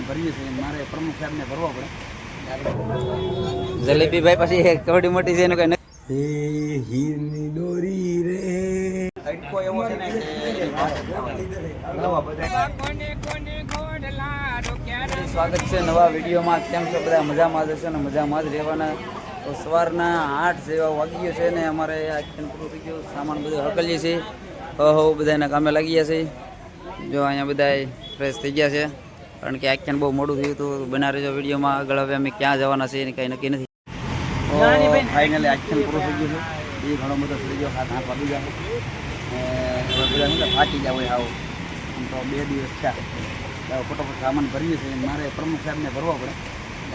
ભર્યું છે મારે પ્રમુખ સાહેબને ભરવો પડે. જલેબી ભાઈ પછી કવડી મોટી છે એનું કઈ હે હીરની દોરી રે તડકો એવો છે ને કે સ્વાગત છે નવા વિડીયોમાં. કેમ છો બધા? મજામાં જ હશે ને મજામાં જ રહેવાના. તો સવારના 8 જેવા વાગી ગયો છે ને અમારે આખ્યાન પૂરું થઈ ગયું. સામાન બધું હકલીએ છીએ. હો બધાના કામે લાગી ગયા છે. જો અહીંયા બધા ફ્રેશ થઈ ગયા છે કારણ કે આખ્યાન બહુ મોડું થયું હતું. બના રહેજો વિડીયોમાં. આગળ હવે અમે ક્યાં જવાના છે એની કંઈ નક્કી નથી. ફાઇનલી આખ્યાન પૂરું થઈ ગયું છે. એ ઘણો બધો થઈ ગયો. 7-8 વાગી ગયા. બધા શું થાકી ગયા હોય આવું. તો 2 દિવસ થયા. ફટોફટ સામાન ભરીએ છીએ. મારે પ્રમુખ સાહેબને ભરવો પડે.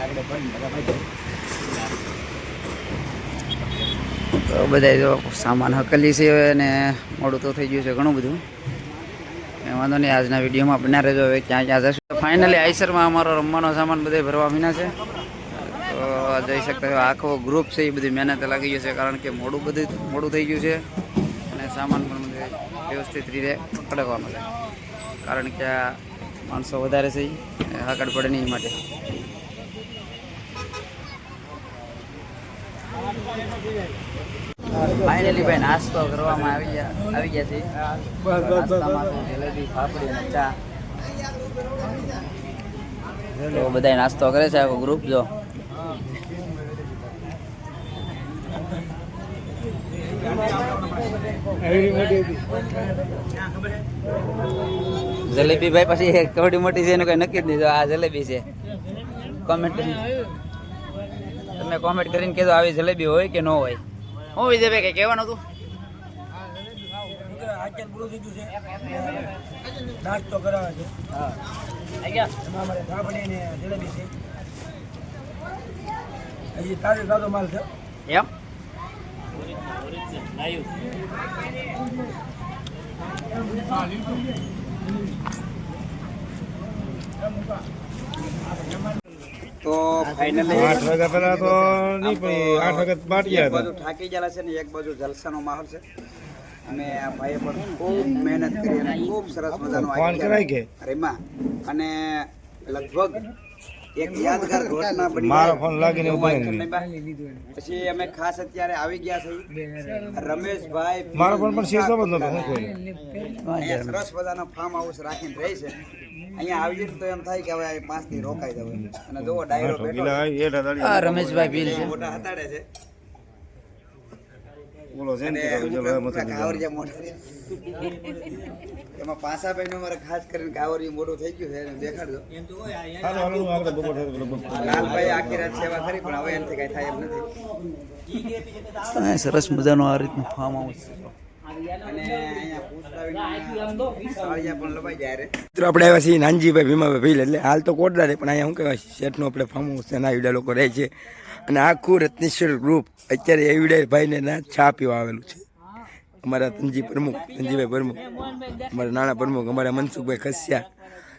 આપણે ભરીને બધા ભાઈ તો બધા જો સામાન હકલી છે અને મોડું તો થઈ ગયું છે ઘણું બધું. એ વાંધો નહીં, આજના વિડીયોમાં બના રહેજો. હવે ક્યાં ક્યાં જશું. ફાઇનલી આઈસરમાં અમારો રમવાનો સામાન બધે ભરવા મીના છે. તો જઈ શકતા હોય આખો ગ્રુપ છે એ બધી મહેનત લાગી ગયું છે કારણ કે મોડું થઈ ગયું છે અને સામાન પણ બધે વ્યવસ્થિત રીતે પકડવાનો છે કારણ કે આ માણસો વધારે છે હાકડ પડે નહીં માટે. ફાઇનલી ભાઈ નાસ્તો કરવામાં આવી ગયા છે. નાસ્તામાં તો જલેબી, ફાફડી અને ચા. તો બધા નાસ્તો કરે છે આખો ગ્રુપ. જો જલેબી ભાઈ પછી કવડી મોટી છે એનું કઈ નક્કી જ નહીં. આ જલેબી છે. તમે કોમેન્ટ કરીને કહેજો આવી જલેબી હોય કે ન હોય. હું વિજયભાઈ કઈ કહેવાનું હતું? નાસ્તો કરાવે છે. એમાં અમારે ફાફડી ને જલેબી છે. હજી તાજો માલ છે એમ. તો ફાઇનલી 8 વાગ્યા પહેલા તો નહીં પણ 8 વાગ્યા બાટિયા એક બાજુ થાકી ગયેલા છે ને એક બાજુ જલસાનો માહોલ છે. અને આ ભાઈએ પણ ખૂબ મહેનત કરી અને ખૂબ સરસ મજાનો ફોન કરાય કે રેમા અને લગભગ એક યાદગાર ઘટના બની. મારો ફોન લાગીને ઉભો પછી અમે ખાસ અત્યારે આવી ગયા છે રમેશભાઈ. મારો ફોન પણ શીશો બંધ નતો. હું કોઈ અહીંયા સરસ મજાનો ફાર્મ હાઉસ રાખીને રહી છે. અહીંયા આવીએ તો એમ થાય કે હવે 5 દી રોકાઈ જવું. અને જોવો ડાયરો બેઠો આ રમેશભાઈ ભીલ છે. મોટા હતાડે છે. બોલો છે ને કાવરિયા મોઢા એમાં પાસાભાઈ મારે ખાસ કરીને કાવરિયું મોટું થઈ ગયું છે એને દેખાડજો. લાલભાઈ આખી રાત સેવા કરી પણ હવે એનાથી કઈ થાય એમ નથી. સરસ મજાનું આ રીતનું ફાર્મ હાઉસ છે. અને અહીંયા પૂછડાવી પણ લવાઈ જાય રે. મિત્રો આપણે આવ્યા છીએ નાનજીભાઈ ભીમાભાઈ ભીલ એટલે હાલ તો કોટડા રે પણ અહીંયા શું કહેવાય શેઠનું આપણે ફાર્મ હાઉસ છે. નાવીડા લોકો રહે છે અને આખું રત્નેશ્વર ગ્રુપ અત્યારે એવિડા ભાઈને ના ચા પીવા આવેલું છે. અમારા તનજીભાઈ પ્રમુખ, અમારા નાના પ્રમુખ, અમારા મનસુખભાઈ ખસ્યા.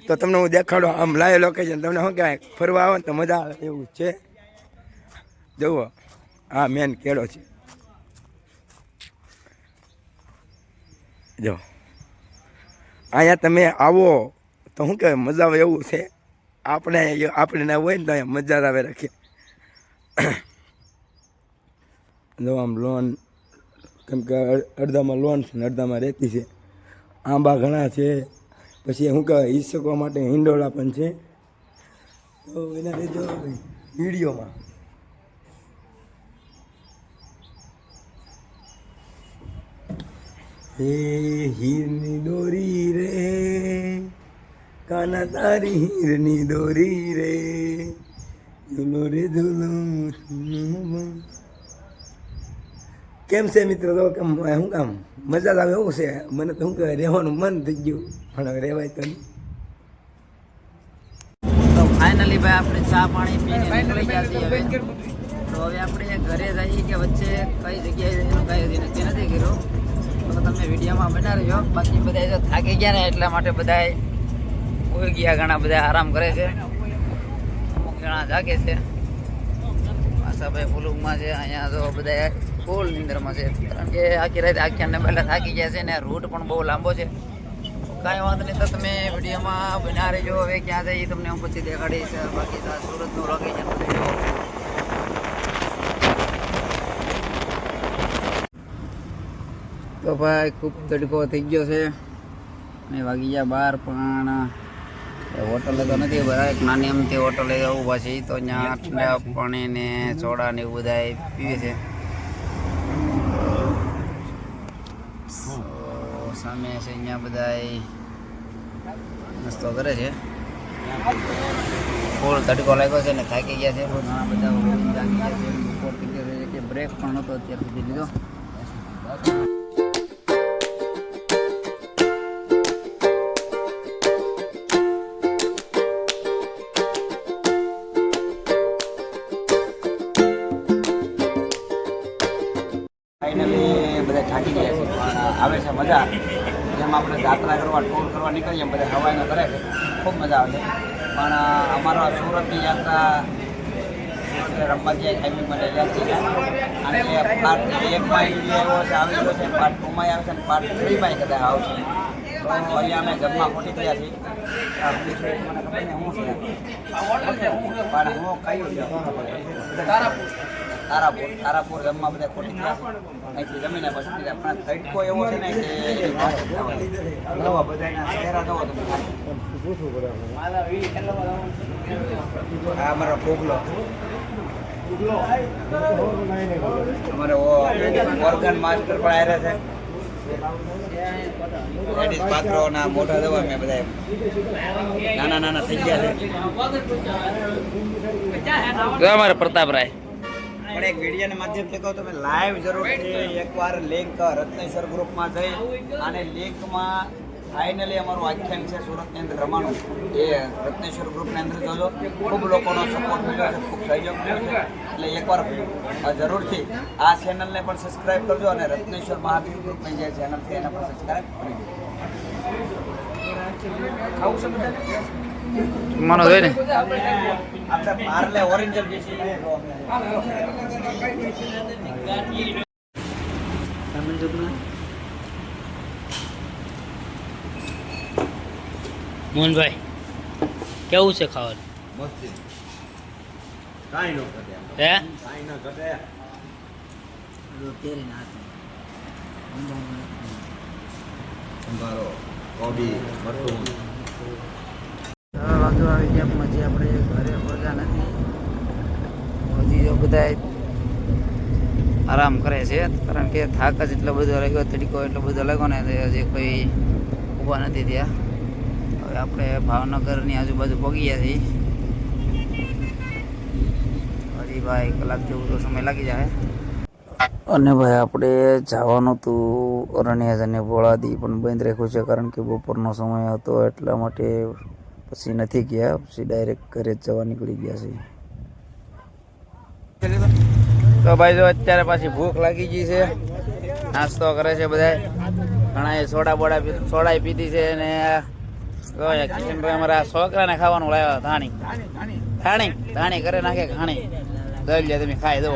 તો તમને હું દેખાડો આમ લાઈવ લોકેશન. તમને શું કહેવાય ફરવા આવે ને તો મજા આવે એવું છે. જુઓ આ મેન કેળો છે. જો અહીંયા તમે આવો તો શું કહેવાય મજા આવે એવું છે. આપણે ના હોય ને તો અહીંયા મજા આવે રાખીએ. જો આમ લોન કેમ કે અડધામાં લોન છે ને અડધામાં રહેતી છે. આંબા ઘણા છે. પછી શું કહેવાય ઈસકવા માટે હિંડોળા પણ છે. તો એના લીધે વિડીયોમાં હે હીરની દોરી રે કાના તારી હીરની દોરી રે ઝૂલો રે ઝૂલો. કેમ છે મિત્રો? તો કેમ શું કામ મજા આવે એવું છે. મને તો શું કહેવાય રહેવાનું મન થઈ ગયું પણ હવે રહેવાય તો નહીં. તો ફાઇનલી ભાઈ આપણે ચા પાણી પીને નીકળી ગયા છીએ હવે. તો હવે આપણે ઘરે જઈએ કે વચ્ચે કઈ જગ્યાએ એનું કઈ નક્કી નથી કર્યું. તો તમે વિડીયોમાં બના રહેજો. બાકી બધા જો થાકી ગયા ને એટલા માટે બધા ઉઈ ગયા. ઘણા બધા આરામ કરે છે. અમુક જણા જાગે છે. આશાભાઈ ફૂલુમાં છે. અહીંયા તો બધા ફૂલ નીંદરમાં છે કારણ કે આખી રાત આખ્યાનને પહેલાં થાકી ગયા છે ને રૂટ પણ બહુ લાંબો છે. કાંઈ વાંધો નહીં, તો તમે વિડીયોમાં બના રહેજો. હવે ક્યાં જઈએ તમને હું પછી દેખાડીશ. બાકી તો સુરતનું લોકેશન તો ભાઈ ખૂબ તડકો થઈ ગયો છે અને વાગી ગયા 12 પણ હોટલે તો નથી બધા. એક નાની અમથી હોટલે જવું પછી તો ત્યાં ઠંડા પાણી ને સોડા ને એવું બધા પીવે છે. સામે છે અહીંયા બધા નાસ્તો કરે છે. ફૂલ તડકો લાગ્યો છે ને થાકી ગયા છે. ઘણા બધા થાકી ગયા છે. બપોર થઈ ગયો છે કે બ્રેક પણ નહોતો અત્યાર સુધી લીધો. ફાઇનલી બધા થાકી ગયા છે પણ આવે છે મજા. જેમ આપણે યાત્રા કરવા ટૂર કરવા નીકળીએ બધા હવાઈને કરે છે, ખૂબ મજા આવે છે. પણ અમારો સુરતની યાત્રા સુરત રમવા જાય ખાઈ માટે યાત્રી છે અને પાર્ટ 1માં આવ્યો છે, આવી ગયો છે, પાર્ટ 2માં આવે છે અને પાર્ટ 3માં કદાચ આવશે. તો અહીંયા અમે જમવા પહોંચી ગયા છીએ. મને ખબર નહીં હું છે પણ હું કયું તારાપુર જમવા બધા ખોટી ગયા છે. અહીંથી જમીને પછી આપણા તડકો એવો છે ને કે એની વાત જ ના હોય. બધાના ચહેરા જોવો તમે. આ અમારો પોગલો અમારે ઓર્ગન માસ્ટર પણ આવ્યા છે. લેડીઝ પાત્રોના મોઢા જોવા મેં બધા નાના નાના થઈ ગયા છે. અમારે પ્રતાપરાય પણ એક વિડીયોના માધ્યમથી કહો તમે લાઈવ જરૂરથી એકવાર લિંક રત્નેશ્વર ગ્રુપમાં જઈ અને લિંકમાં ફાઇનલી અમારું આખ્યાન છે સુરતની અંદર રમાનું એ રત્નેશ્વર ગ્રુપની અંદર જોજો. ખૂબ લોકોનો સપોર્ટ મળ્યો છે, ખૂબ સહયોગ મળ્યો છે. એટલે એકવાર જરૂરથી આ ચેનલને પણ સબસ્ક્રાઈબ કરજો અને રત્નેશ્વર મહાદેવ ગ્રુપની જે ચેનલ છે એને પણ સબસ્ક્રાઈબ કરી દો. ખાવું છે બધાને? માનો જોઈ ને આપણે પાર્લે ઓરિજિનલ બેસી મોહનભાઈ કેવું છે ખાવાનું? મસ્તી કાંઈ ન ઘટે હે કાંઈ ન ઘટે. સંભારો કોબી મરચું વાંધો આવી ગયા પણ હજી આપણે ઘરે પહોંચ્યા નથી. હજી તો બધા આરામ કરે છે કારણ કે થાક જ એટલો બધો લાગ્યો, તડકો એટલો બધો લાગ્યો ને તો હજી કોઈ ઊભા નથી થયા. હવે આપણે ભાવનગરની આજુબાજુ પહોંચી ગયા છીએ. હજી ભાઈ કલાક જેવું તો સમય લાગી જાય. અને ભાઈ આપણે જવાનું હતું અરણ્યાજ અને ભોળાદી પણ બંધ રાખ્યું છે કારણ કે બપોરનો સમય હતો એટલા માટે પછી નથી ગયા. પછી ડાયરેક્ટ ઘરે જ જવા નીકળી ગયા છે. તો ભાઈ જો અત્યારે પાછી ભૂખ લાગી ગઈ છે, નાસ્તો કરે છે બધા. ઘણા સોડા પીધી છે અને કિશનભાઈ અમારા છોકરાને ખાવાનું લાવ્યા ધાણી ધાણી કરે નાખે ઘાણી દઈ લે તમે ખાઈ દો.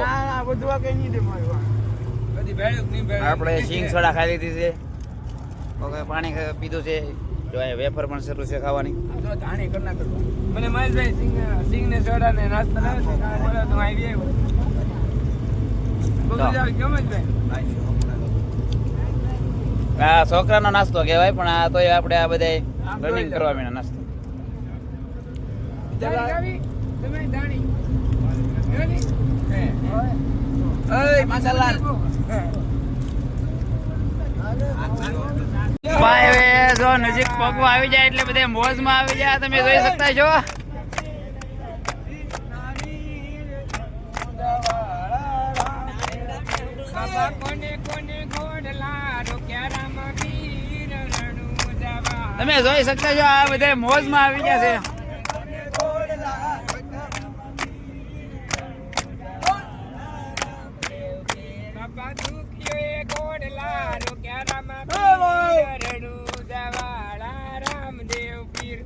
આપણે સિંગ સોડા ખાઈ લીધી છે, પાણી પીધું છે. જો આ વેફર પણ શરૂ છે ખાવાની. મને મહેશભાઈ સિંગ ને સોડા ને નાસ્તો આ છોકરાનો નાસ્તો કહેવાય પણ આ તો આપણે આ બધા રનિંગ કરવા માંડ્યા નાસ્તો. ભાઈ હવે જો નજીક પગવા આવી જાય એટલે બધે મોજમાં આવી જાય. તમે જોઈ શકતા છો. તમે જોઈ શકતા છો આ બધે મોજમાં આવી ગયા છે. રામદેવ પીર